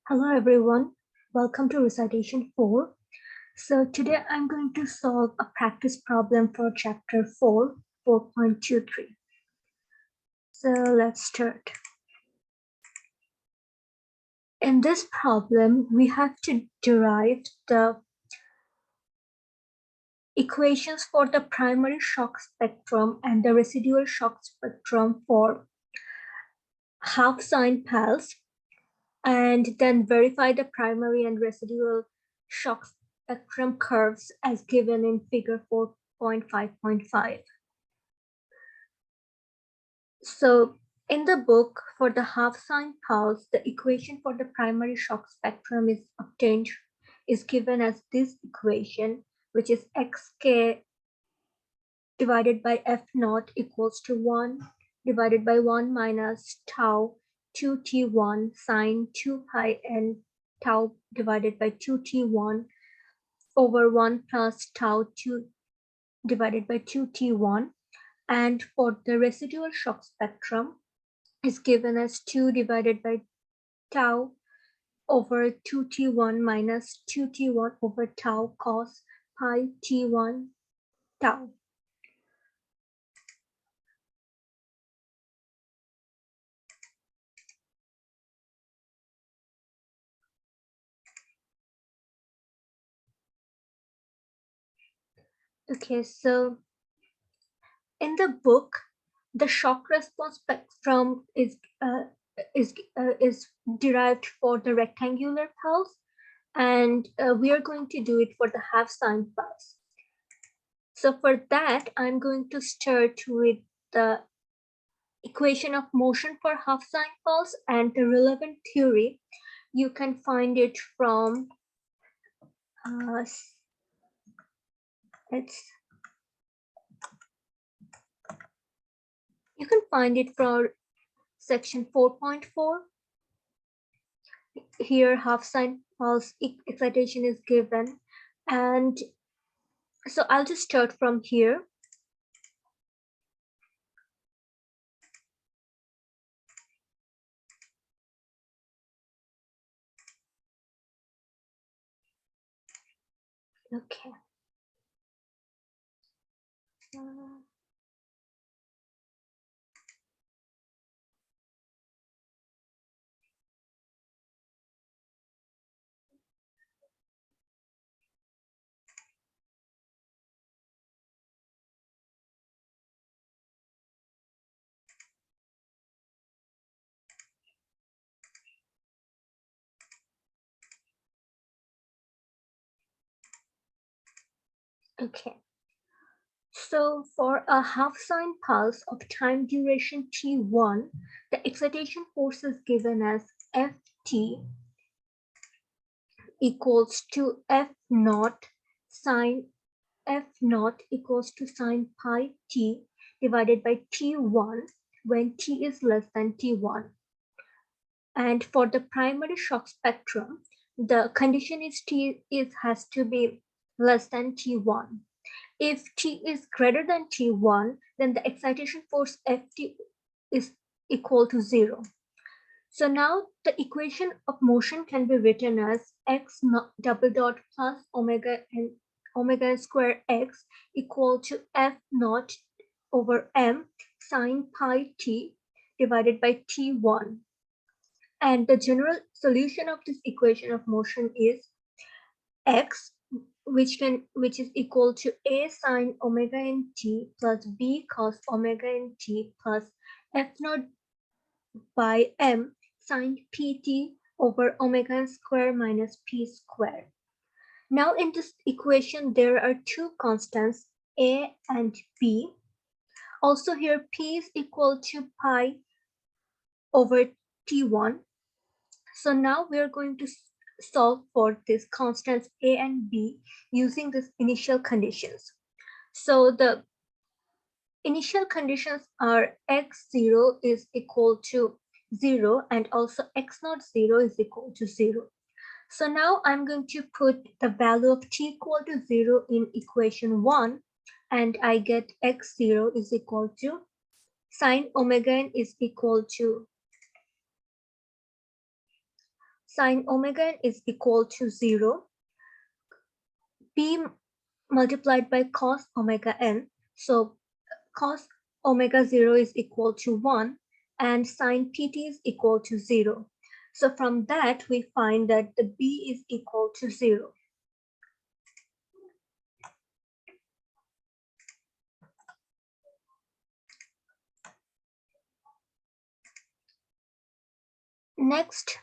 Hello everyone, welcome to recitation 4. So today I'm going to solve a practice problem for chapter 4, 4.23. So let's start. In this problem, we have to derive the equations for the primary shock spectrum and the residual shock spectrum for half sine pulse, and then verify the primary and residual shock spectrum curves as given in figure 4.5.5. So in the book for the half sine pulse, the equation for the primary shock spectrum is given as this equation, which is xk divided by f naught equals to 1 divided by 1 minus tau 2t1 sine 2 pi n tau divided by 2t1 over 1 plus tau 2 divided by 2t1. And for the residual shock spectrum is given as 2 divided by tau over 2t1 minus 2t1 over tau cos pi t1 tau. Okay, so in the book, the shock response spectrum is derived for the rectangular pulse, and we are going to do it for the half sine pulse. So for that, I'm going to start with the equation of motion for half sine pulse and the relevant theory. You can find it from you can find it from section 4.4. Here half sine pulse excitation is given, and so I'll just start from here. Okay. Okay. So for a half sine pulse of time duration t1, the excitation force is given as Ft equals to F naught sine F naught equals to sine pi t divided by t1 when t is less than t1. And for the primary shock spectrum, the condition is has to be less than t1. If t is greater than t1, then the excitation force Ft is equal to 0. So now the equation of motion can be written as x double dot plus omega square x equal to F naught over m sine pi t divided by t1. And the general solution of this equation of motion is x, which is equal to a sine omega n t plus b cos omega n t plus f naught by m sine pt over omega square minus p square. Now in this equation, there are two constants, a and b. Also here, p is equal to pi over t1. So now we are going to solve for these constants a and b using these initial conditions. So the initial conditions are x0 is equal to 0 and also x0 0 is equal to 0. So now I'm going to put the value of t equal to 0 in equation 1, and I get x0 is equal to sine omega n is equal to sine omega n is equal to 0, p multiplied by cos omega n. So cos omega 0 is equal to 1 and sine pt is equal to 0. So from that, we find that the b is equal to 0. Next,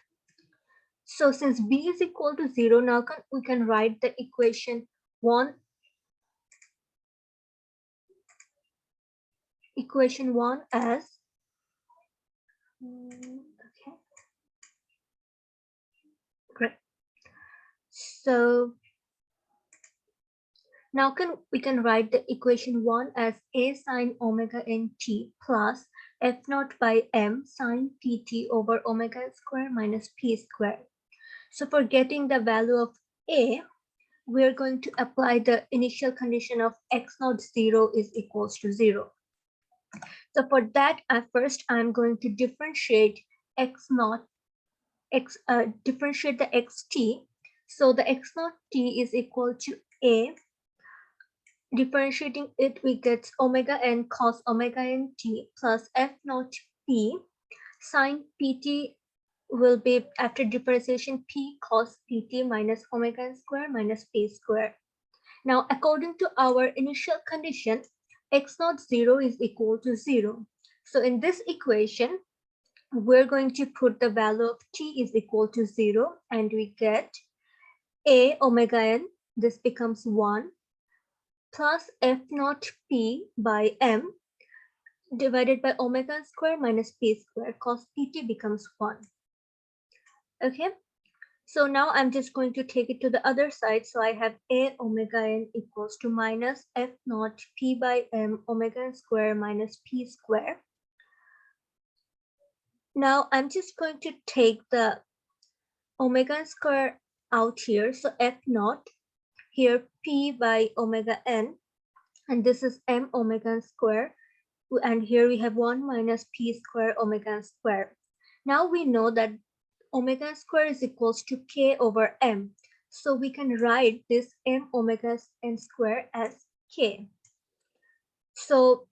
so since b is equal to 0, now we can write the equation 1 as okay, great. So now we can write the equation 1 as a sine omega n t plus f naught by m sine pt over omega square minus p square. So for getting the value of a, we're going to apply the initial condition of x naught 0 is equals to 0. So for that, first I'm going to differentiate x naught, differentiate the xt. So the x naught t is equal to a. Differentiating it, we get omega n cos omega n t plus f naught p. Sine pt will be, after differentiation, p cos pt minus omega n square minus p square. Now, according to our initial condition, x naught 0 is equal to 0. So in this equation, we're going to put the value of t is equal to 0, and we get a omega n, this becomes 1, plus f naught p by m divided by omega square minus p square, cos pt becomes 1. Okay, so now I'm just going to take it to the other side. So I have a omega n equals to minus f naught p by m omega square minus p square. Now I'm just going to take the omega square out here. So f naught, here p by omega n, and this is m omega square. And here we have 1 minus p square omega square. Now we know that omega square is equals to k over m. So we can write this m omega n square as k. So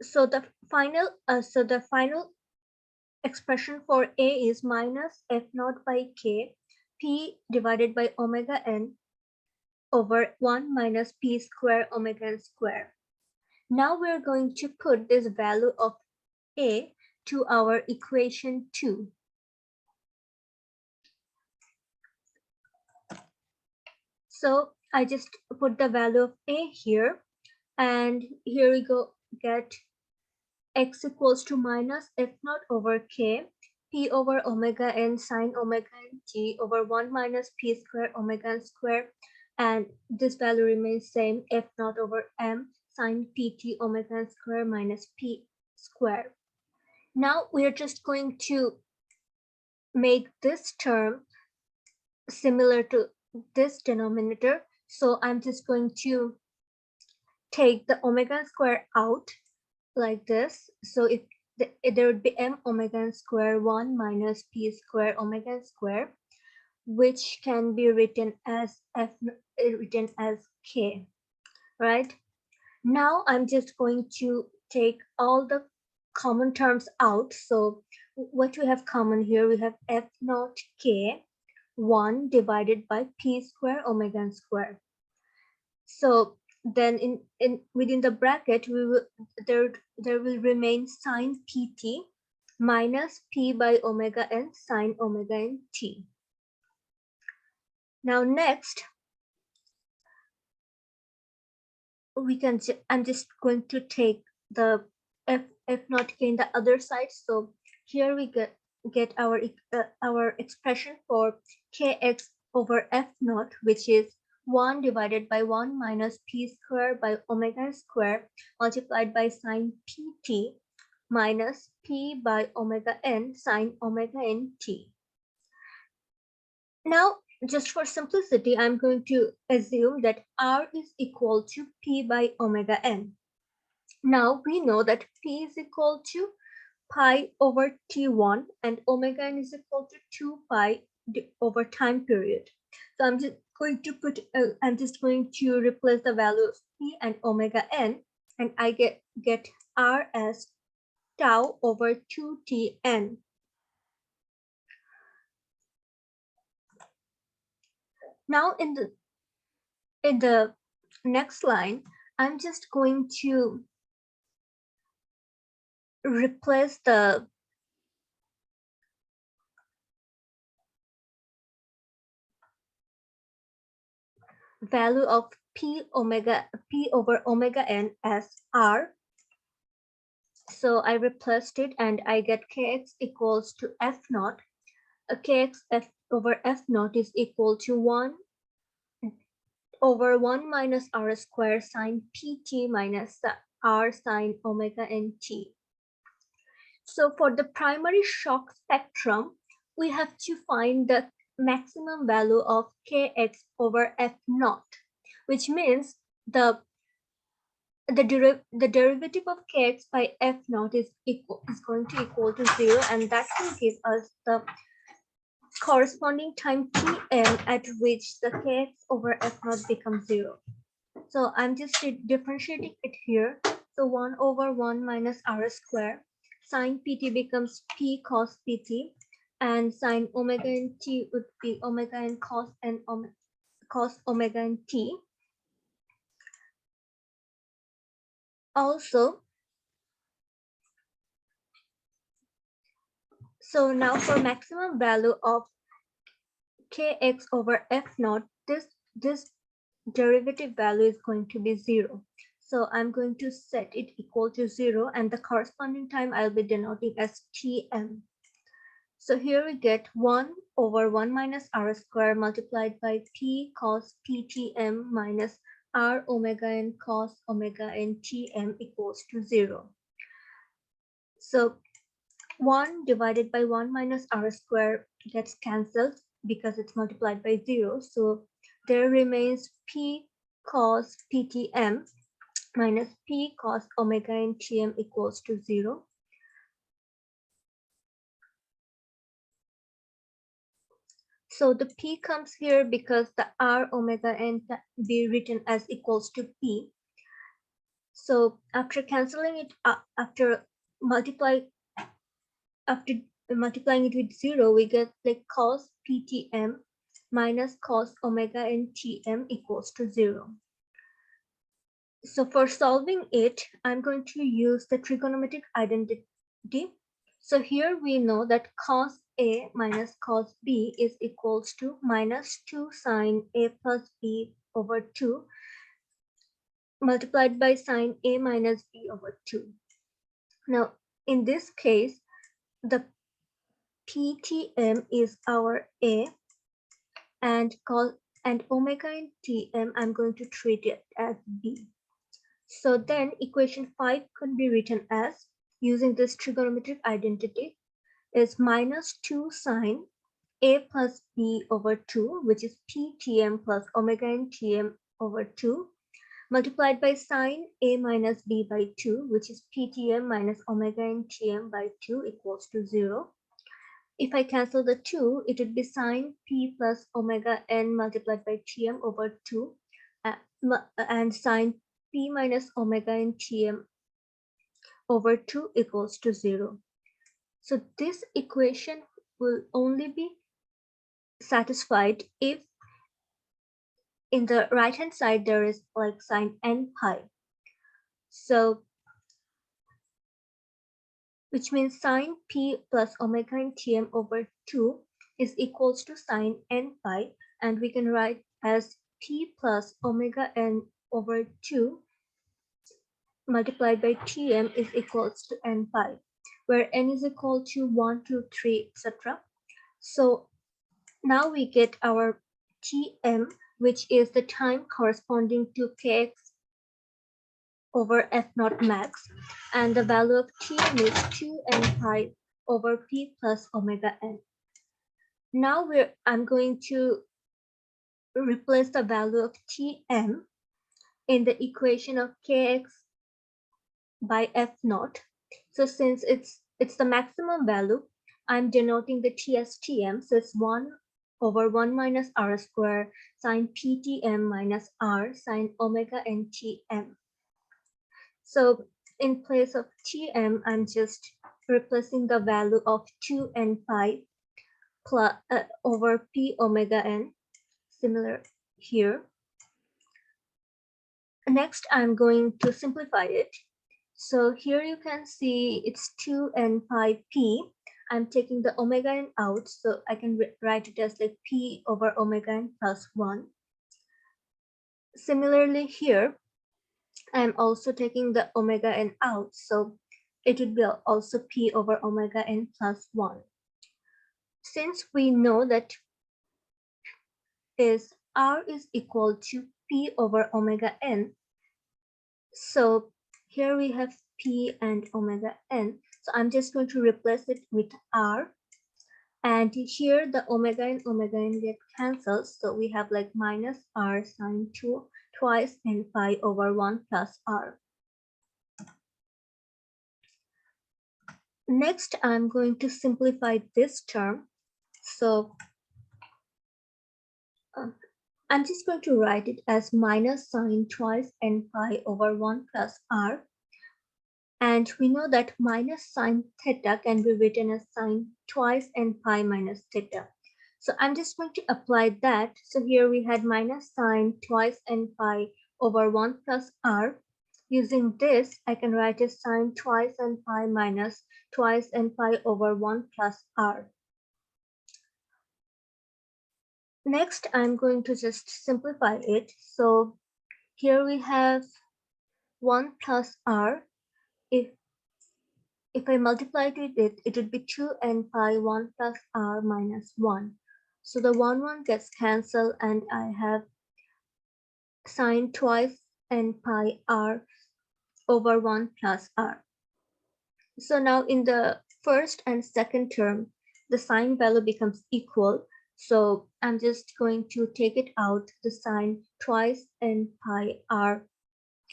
the final expression for a is minus f naught by k p divided by omega n over 1 minus p square omega square. Now we're going to put this value of a to our equation 2. So I just put the value of a here, and here we go, get x equals to minus f naught over k p over omega n sine omega n t over 1 minus p square omega square, and this value remains same, f naught over m sine pt omega square minus p square. Now we are just going to make this term similar to this denominator. So I'm just going to take the omega square out like this. So if there would be m omega square 1 minus p square omega square, which can be written as k, right? Now I'm just going to take all the common terms out. So what we have common here, we have f naught k 1 divided by p square omega square. So then in within the bracket, we will there will remain sine pt minus p by omega n sine omega n t. Now next, I'm just going to take the f naught k in the other side. So here we get our expression for kx over f naught, which is 1 divided by 1 minus p square by omega square multiplied by sine pt minus p by omega n sine omega n t. Now, just for simplicity, I'm going to assume that r is equal to p by omega n. Now we know that p is equal to pi over t1 and omega n is equal to 2 pi over time period. So I'm just going to replace the value of p and omega n, and I get r as tau over 2tn. Now in the next line, I'm just going to replace the value of p over omega n as r. So I replaced it and I get kx equals to f naught. Kx f over f naught is equal to 1 over 1 minus r square sine pt minus r sine omega nt. So for the primary shock spectrum, we have to find the maximum value of kx over f naught, which means the derivative of kx by f naught is going to equal to 0, and that will give us the corresponding time tm at which the kx over f naught becomes 0. So I'm just differentiating it here. So 1 over 1 minus r square sine pt becomes p cos pt, and sine omega n t would be omega n cos omega n t. Also, so now for maximum value of kx over f naught, this derivative value is going to be 0. So I'm going to set it equal to 0, and the corresponding time I'll be denoting as tm. So here we get 1 over 1 minus r square multiplied by p cos ptm minus r omega n cos omega n tm equals to 0. So 1 divided by 1 minus r square gets cancelled because it's multiplied by 0. So there remains p cos ptm minus p cos omega n tm equals to 0. So the p comes here because the r omega n can be written as equals to p. So after cancelling it, after multiplying it with 0, we get like cos ptm minus cos omega n tm equals to 0. So for solving it, I'm going to use the trigonometric identity. So here we know that cos A minus cos B is equals to minus 2 sine A plus B over 2 multiplied by sine A minus B over 2. Now, in this case, the PTM is our A, and omega and Tm, I'm going to treat it as B. So then equation 5 could be written as, using this trigonometric identity, is minus 2 sine A plus B over 2, which is PTM plus omega n Tm over 2, multiplied by sine A minus B by 2, which is PTM minus omega n Tm by 2 equals to 0. If I cancel the 2, it would be sine P plus omega n multiplied by Tm over 2, and sine P minus omega n Tm over 2 equals to 0. So this equation will only be satisfied if in the right hand side there is like sine n pi. So which means sine p plus omega n tm over 2 is equals to sine n pi, and we can write as p plus omega n over 2 multiplied by tm is equals to n pi, where n is equal to 1, 2, 3, etc. So now we get our tm, which is the time corresponding to kx over f naught max, and the value of tm is 2n pi over p plus omega n. Now I'm going to replace the value of tm in the equation of kx by f naught. So since it's the maximum value, I'm denoting the t as tm, so it's 1 over 1 minus r square sine ptm minus r sine omega n tm. So in place of tm, I'm just replacing the value of 2 and pi plus over p omega n, similar here. Next, I'm going to simplify it. So here you can see it's 2 and pi p. I'm taking the omega n out, so I can write it as like p over omega n plus 1. Similarly here, I'm also taking the omega n out, so it would be also p over omega n plus 1. Since we know that r is equal to p over omega n, so here we have p and omega n. So I'm just going to replace it with r. And here the omega and get cancelled. So we have like minus r sine 2 twice n pi over 1 plus r. Next, I'm going to simplify this term. So I'm just going to write it as minus sine twice n pi over 1 plus r. And we know that minus sine theta can be written as sine twice n pi minus theta. So I'm just going to apply that. So here we had minus sine twice n pi over 1 plus r. Using this, I can write as sine twice n pi minus twice n pi over 1 plus r. Next, I'm going to just simplify it. So here we have 1 plus r. If I multiplied with it, it would be 2 n pi 1 plus r minus 1. So the 1 gets cancelled and I have sine twice n pi r over 1 plus r. So now in the first and second term, the sine value becomes equal. So I'm just going to take it out, the sine twice n pi r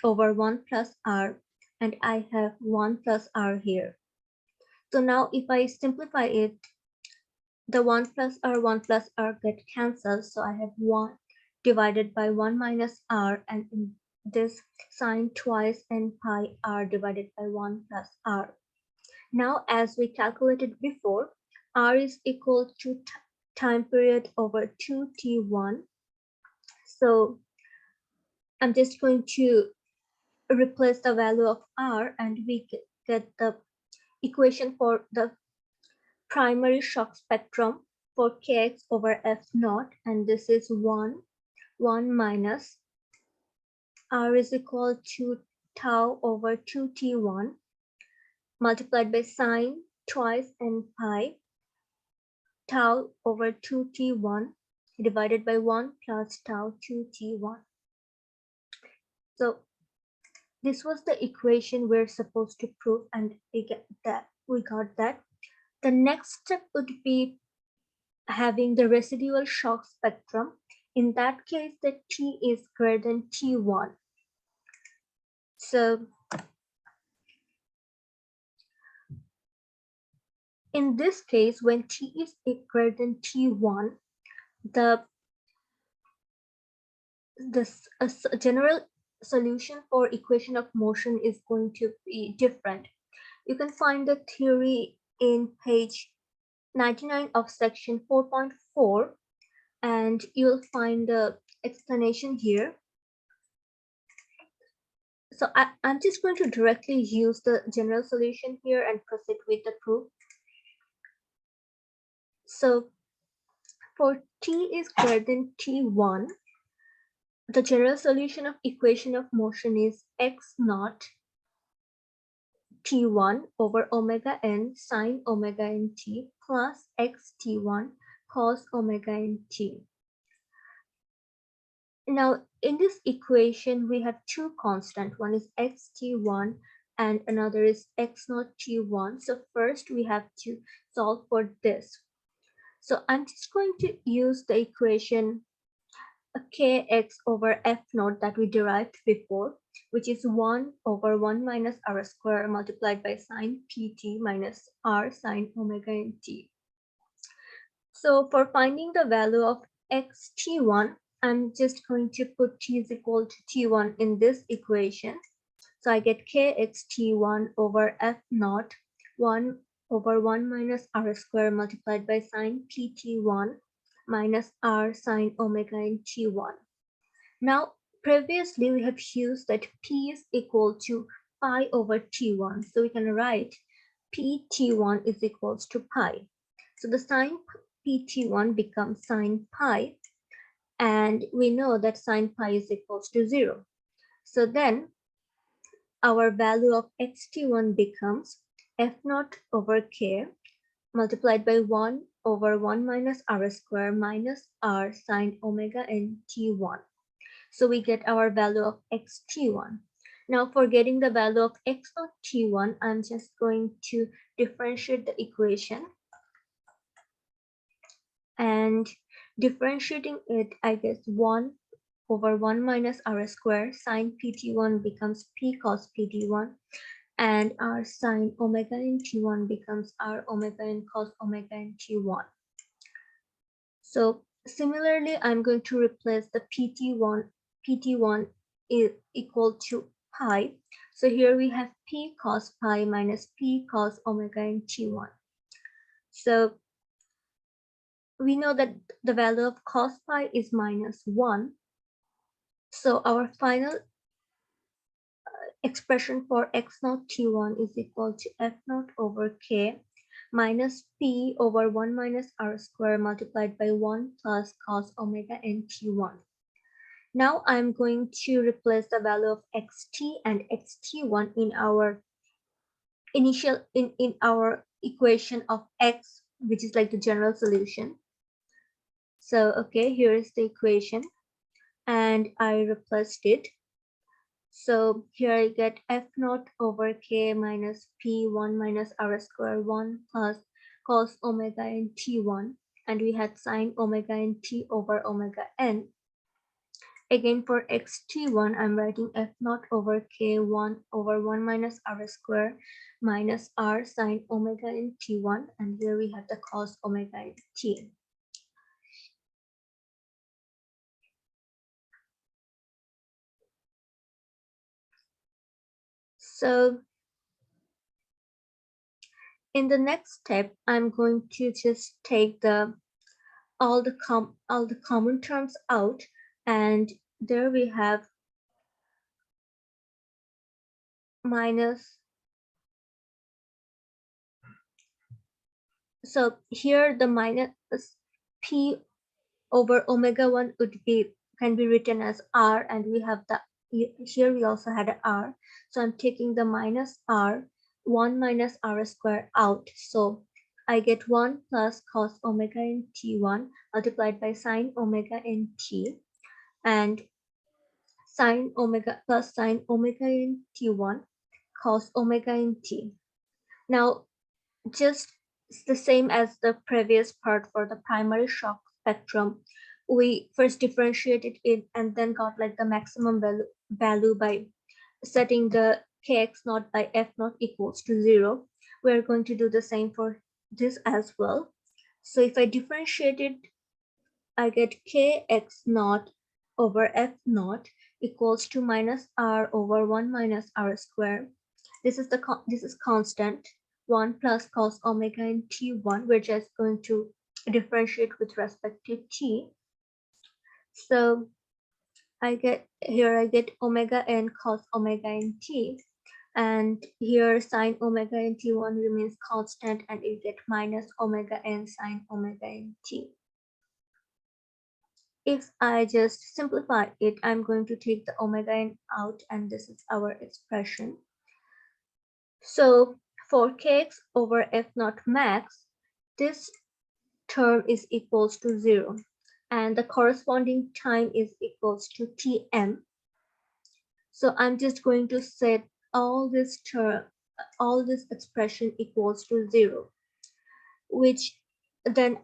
over 1 plus r, and I have 1 plus r here. So now if I simplify it, the 1 plus r get cancelled. So I have 1 divided by 1 minus r, and in this sine twice n pi r divided by 1 plus r. Now, as we calculated before, r is equal to time period over 2t1. So I'm just going to replace the value of r, and we get the equation for the primary shock spectrum for kx over f naught, and this is 1 minus r is equal to tau over 2t1 multiplied by sine twice n pi tau over 2t1 divided by 1 plus tau 2t1. So this was the equation we're supposed to prove, and we got that. The next step would be having the residual shock spectrum. In that case, the t is greater than t1. So in this case, when t is greater than t1, the general solution for equation of motion is going to be different. You can find the theory in page 99 of section 4.4, and you'll find the explanation here. So I'm just going to directly use the general solution here and proceed with the proof. So for t is greater than t1, the general solution of equation of motion is x naught t1 over omega n sine omega n t plus x t1 cos omega n t. Now in this equation we have two constants. One is x t1 and another is x naught t1. So first we have to solve for this. So I'm just going to use the equation kx over f naught that we derived before, which is 1 over 1 minus r square multiplied by sine pt minus r sine omega n t. So for finding the value of x t1, I'm just going to put t is equal to t1 in this equation. So I get kx t1 over f naught 1 over 1 minus r square multiplied by sine pt1 minus r sine omega in t1. Now, previously we have used that p is equal to pi over t1. So we can write pt1 is equals to pi. So the sine pt1 becomes sine pi, and we know that sine pi is equals to 0. So then our value of xt1 becomes f naught over k multiplied by 1 over 1 minus r square minus r sine omega n t1. So we get our value of xt1. Now for getting the value of x naught t1, I'm just going to differentiate the equation, and differentiating it, I get 1 over 1 minus r square sine pt1 becomes p cos pt1, and r sine omega in t1 becomes r omega in cos omega in t1. So similarly, I'm going to replace the pt1 is equal to pi. So here we have p cos pi minus p cos omega in t1. So we know that the value of cos pi is minus 1. So our final expression for x naught t1 is equal to f naught over k minus p over 1 minus r square multiplied by 1 plus cos omega n t1. Now I'm going to replace the value of xt and xt1 in our in our equation of x, which is like the general solution. So okay, here is the equation, and I replaced it. So here I get f naught over k minus p 1 minus r square 1 plus cos omega n t1, and we had sine omega n t over omega n. Again for xt1, I'm writing f naught over k 1 over 1 minus r square minus r sine omega n t1, and here we have the cos omega n t. So in the next step, I'm going to just take all the common terms out, and there we have minus. So here the minus p over omega 1 can be written as r, and we have the here we also had an r. So I'm taking the minus r 1 minus r square out. So I get 1 plus cos omega in t1 multiplied by sine omega in t, and sine omega plus sine omega in t1 cos omega in t. Now just the same as the previous part for the primary shock spectrum, we first differentiated it and then got like the maximum value by setting the kx naught by f naught equals to 0. We're going to do the same for this as well. So if I differentiate it, I get kx naught over f naught equals to minus r over 1 minus r square. This is constant 1 plus cos omega in t1. We're just going to differentiate with respect to t. So I get omega n cos omega in t, and here sine omega in t1 remains constant, and you get minus omega n sine omega in t. If I just simplify it, I'm going to take the omega n out, and this is our expression. So for kx over f naught max, this term is equals to 0, and the corresponding time is equals to tm. So I'm just going to set all this expression equals to 0, which then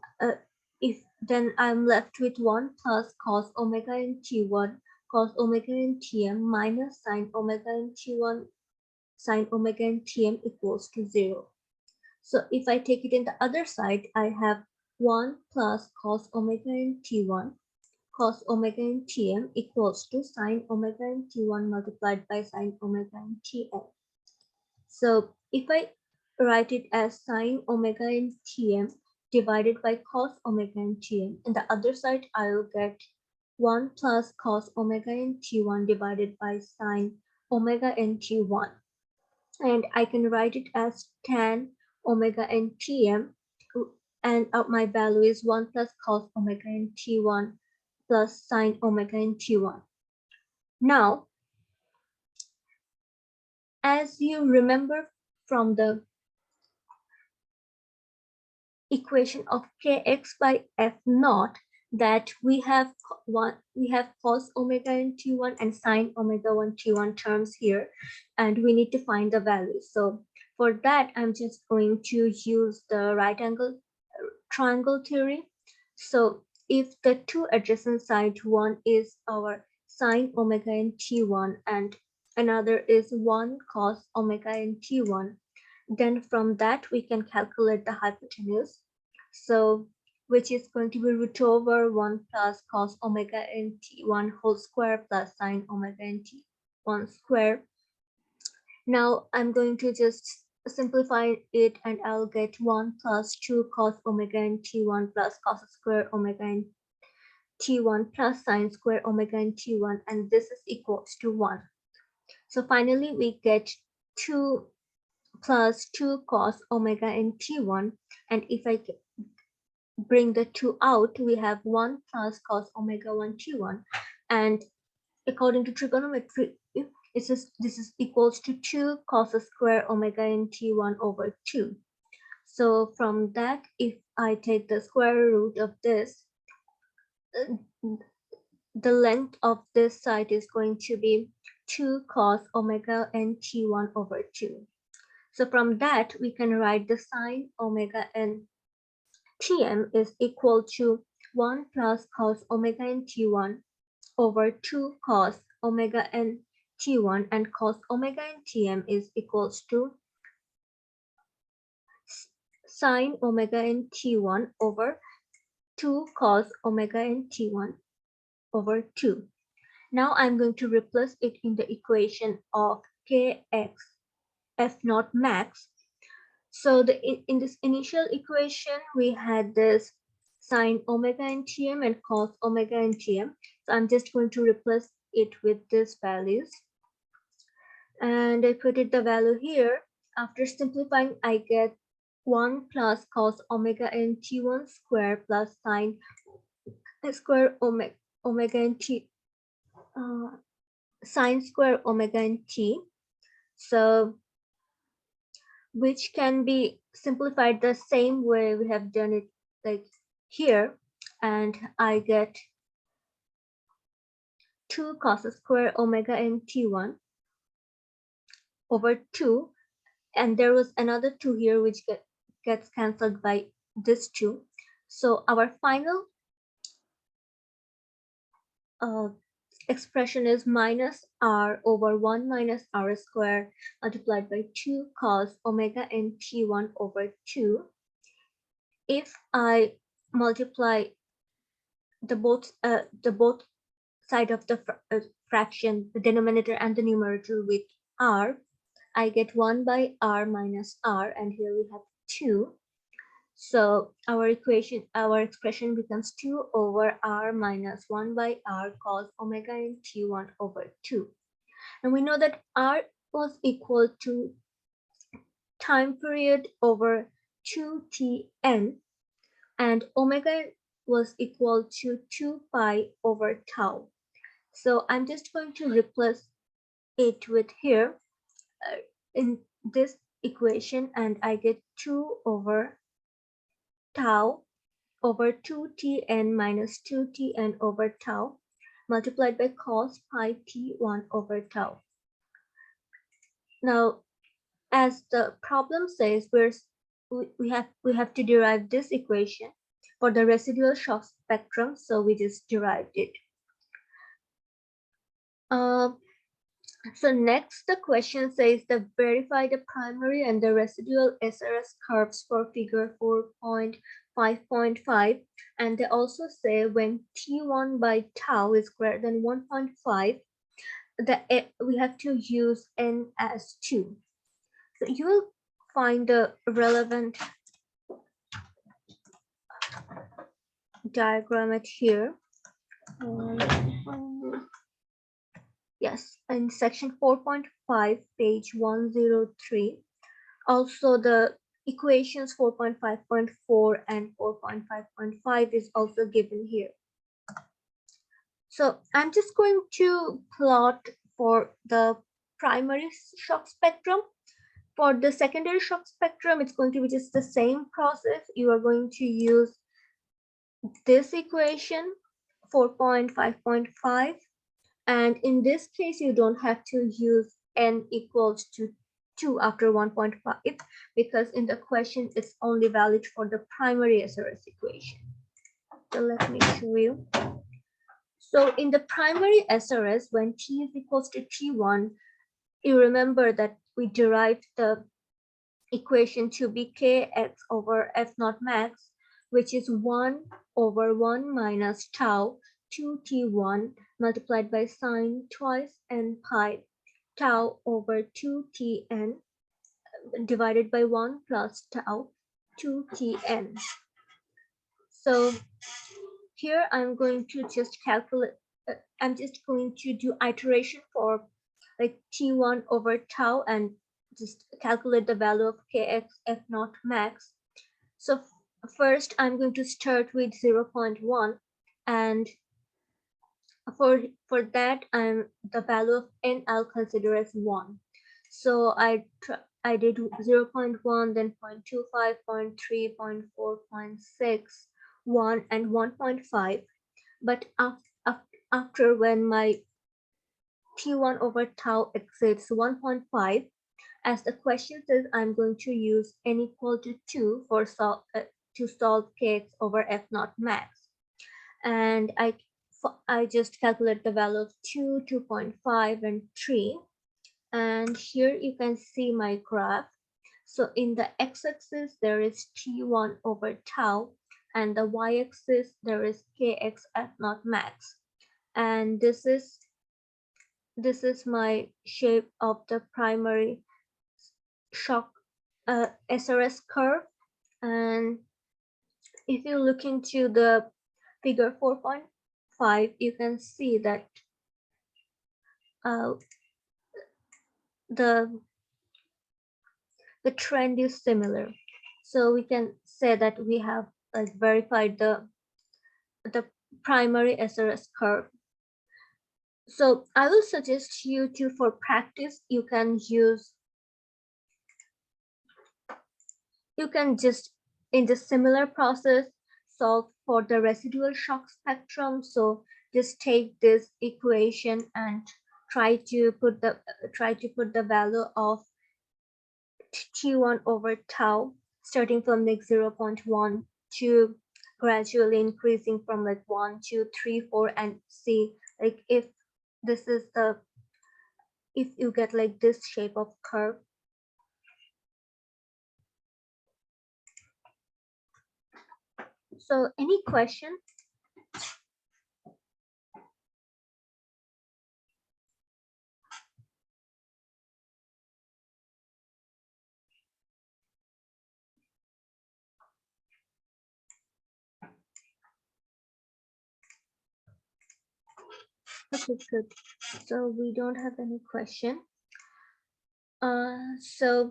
then I'm left with 1 plus cos omega in t1 cos omega in tm minus sine omega in t1 sine omega in tm equals to 0. So if I take it in the other side, I have 1 plus cos omega n T1 cos omega n Tm equals to sine omega n T1 multiplied by sine omega n Tm. So if I write it as sine omega n Tm divided by cos omega n Tm, and the other side I will get 1 plus cos omega n T1 divided by sine omega n T1. And I can write it as tan omega n Tm, and my value is 1 plus cos omega n T1 plus sine omega n T1. Now, as you remember from the equation of kx by f naught, that we have cos omega n T1 and sine omega 1 T1 terms here, and we need to find the value. So for that, I'm just going to use the right angle triangle theory. So if the two adjacent sides, one is our sine omega n T1 and another is 1 cos omega n T1, then from that we can calculate the hypotenuse. So which is going to be root over 1 plus cos omega n T1 whole square plus sine omega n T1 square. Now I'm going to just simplify it, and I'll get 1 plus 2 cos omega n T1 plus cos square omega n T1 plus sine square omega n T1, and this is equals to 1. So finally we get 2 plus 2 cos omega n T1, and if I bring the 2 out, we have 1 plus cos omega 1 T1, and according to trigonometry, this is equals to 2 cos square omega n T1 over 2. So from that, if I take the square root of this, the length of this side is going to be 2 cos omega n T1 over 2. So from that, we can write the sine omega n Tm is equal to 1 plus cos omega n T1 over 2 cos omega n T1, and cos omega n Tm is equals to sine omega n T1 over 2 cos omega n T1 over 2. Now I'm going to replace it in the equation of kx f naught max. So in this initial equation, we had this sine omega n Tm and cos omega n Tm. So I'm just going to replace it with these values. And I put it the value here. After simplifying, I get 1 plus cos omega n T1 square plus sine square omega n T sine square omega n T. So which can be simplified the same way we have done it like here, and I get 2 cos square omega n T1 over 2, and there was another 2 here which gets cancelled by this 2. So our final expression is minus r over 1 minus r square multiplied by 2 cos omega n T1 over 2. If I multiply the both side of the fraction, the denominator and the numerator, with r, I get 1 by r minus r, and here we have 2. So our expression becomes 2 over r minus 1 by r cos omega n T1 over 2. And we know that r was equal to time period over 2tn, and omega was equal to 2 pi over tau. So I'm just going to replace it with here in this equation, and I get 2 over tau over 2tn minus 2tn over tau multiplied by cos pi t1 over tau. Now, as the problem says, we have to derive this equation for the residual shock spectrum, so we just derived it. So next, the question says to verify the primary and the residual SRS curves for figure 4.5 5.5, and they also say when T1 by tau is greater than 1.5, we have to use n as 2. So you will find the relevant diagram at here. Yes, in section 4.5, page 103. Also, the equations 4.5.4 and 4.5.5 is also given here. So I'm just going to plot for the primary shock spectrum. For the secondary shock spectrum, it's going to be just the same process. You are going to use this equation 4.5.5, and in this case you don't have to use n equals to 2 after 1.5 because in the question it's only valid for the primary SRS equation. So let me show you. So in the primary SRS, when t is equals to t1, you remember that we derived the equation to be kx over f naught max, which is 1 over 1 minus tau 2t1 multiplied by sine twice n pi tau over 2tn divided by 1 plus tau 2tn. So here I'm going to just calculate, I'm just going to do iteration for like t1 over tau and just calculate the value of kx f naught max. So first I'm going to start with 0.1, and for that the value of n I'll consider as 1. So I did 0.1, then 0.25, 0.3, 0.4, 0.6, 1, and 1.5. But after when my t1 over tau exceeds 1.5, as the question says, I'm going to use n equal to 2 for to solve kx over f naught max. And I just calculate the value of 2, 2.5, and 3. And here you can see my graph. So in the x-axis, there is t1 over tau, and the y-axis, there is kx f naught max. And this is my shape of the primary shock SRS curve. And if you look into the figure 4.5, you can see that the trend is similar. So we can say that we have verified the primary SRS curve. So I will suggest you to, for practice, you can just in the similar process solve for the residual shock spectrum. So just take this equation and try to put the value of t1 over tau starting from like 0.1 to gradually increasing from like 1, 2, 3, 4, and see like if this is if you get like this shape of curve. So any question? Okay, good. So we don't have any question. So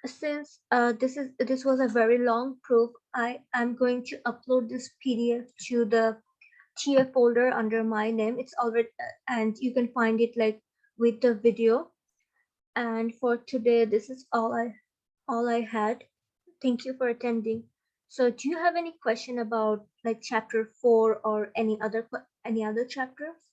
since this was a very long proof, I'm going to upload this PDF to the TF folder under my name. It's already and you can find it like with the video. And for today, this is all I had. Thank you for attending. So do you have any question about like chapter 4 or any other chapters?